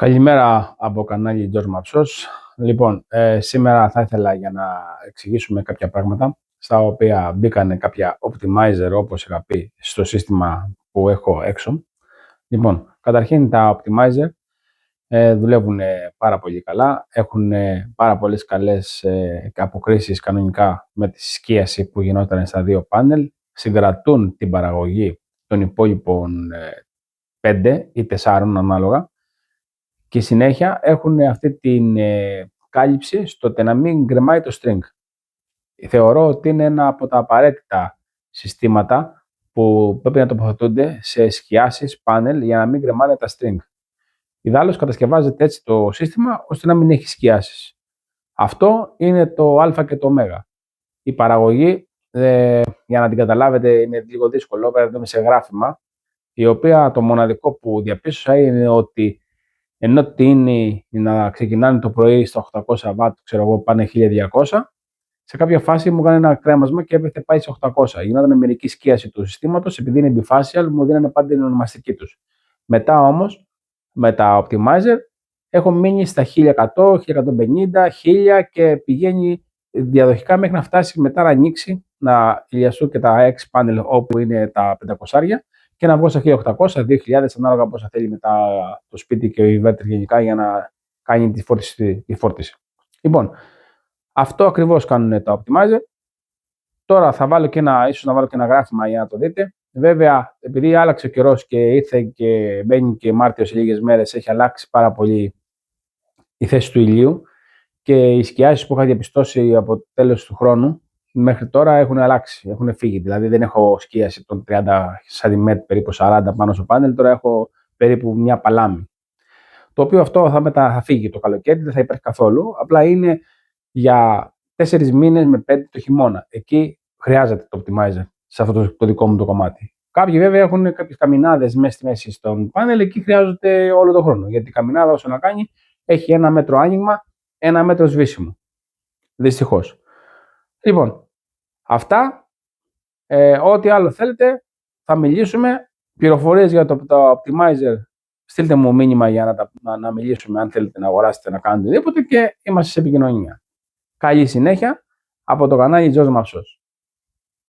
Καλημέρα από κανάλι George Mapsos. Λοιπόν, σήμερα θα ήθελα για να εξηγήσουμε κάποια πράγματα στα οποία μπήκανε κάποια optimizer, όπως είχα πει, στο σύστημα που έχω έξω. Λοιπόν, καταρχήν τα optimizer δουλεύουν πάρα πολύ καλά, έχουν πάρα πολλές καλές αποκρίσεις κανονικά με τη σκίαση που γινόταν στα δύο πάνελ, συγκρατούν την παραγωγή των υπόλοιπων 5 ή 4 ανάλογα. Και συνέχεια έχουν αυτή την κάλυψη στο ώστε να μην γκρεμάει το string. Θεωρώ ότι είναι ένα από τα απαραίτητα συστήματα που πρέπει να τοποθετούνται σε σκιάσεις πάνελ για να μην γκρεμάνε τα string. Ιδάλλως κατασκευάζεται έτσι το σύστημα ώστε να μην έχει σκιάσεις. Αυτό είναι το α και το ω. Η παραγωγή, για να την καταλάβετε, είναι λίγο δύσκολο, πρέπει να δούμε σε γράφημα, η οποία το μοναδικό που διαπίστωσα είναι ότι ενώ τείνει να ξεκινάνε το πρωί στα 800 W, ξέρω εγώ, πάνε 1200, σε κάποια φάση μου έκανε ένα κρέμασμα και έπεφτε πάει σε 800. Γινόταν μερική σκίαση του συστήματος, επειδή είναι bifacial, μου δίνανε πάντα την ονομαστική τους. Μετά όμως, με τα optimizer, έχω μείνει στα 1100, 1150, 1000 και πηγαίνει διαδοχικά μέχρι να φτάσει μετά να ανοίξει, να ηλιαστούν και τα X panel όπου είναι τα 500 και να βγω στα 1800, 2000, ανάλογα πόσα θέλει μετά το σπίτι και ο inverter γενικά για να κάνει τη φόρτιση. Λοιπόν, αυτό ακριβώς κάνουν τα optimizer. Τώρα θα βάλω ίσως να βάλω και ένα γράφημα για να το δείτε. Βέβαια, επειδή άλλαξε ο καιρός και ήρθε και μπαίνει και Μάρτιο σε λίγες μέρες, έχει αλλάξει πάρα πολύ η θέση του ηλίου και οι σκιάσεις που είχα διαπιστώσει από το τέλος του χρόνου μέχρι τώρα έχουν αλλάξει, έχουν φύγει. Δηλαδή δεν έχω σκίαση των 30 cm, περίπου 40 πάνω στο πάνελ, τώρα έχω περίπου μια παλάμη. Το οποίο αυτό θα φύγει το καλοκαίρι, δεν θα υπάρχει καθόλου. Απλά είναι για 4 μήνες με 5 το χειμώνα. Εκεί χρειάζεται το optimizer, σε αυτό το δικό μου το κομμάτι. Κάποιοι βέβαια έχουν κάποιες καμινάδες μέσα στη μέση στον πάνελ, εκεί χρειάζονται όλο τον χρόνο. Γιατί η καμινάδα, όσο να κάνει, έχει 1 μέτρο άνοιγμα, 1 μέτρο σβήσιμο. Δυστυχώς. Λοιπόν, αυτά. Ό,τι άλλο θέλετε, θα μιλήσουμε. Πληροφορίες για το optimizer, στείλτε μου μήνυμα για να μιλήσουμε αν θέλετε να αγοράσετε, να κάνετε οτιδήποτε και είμαστε σε επικοινωνία. Καλή συνέχεια από το κανάλι George Mapsos.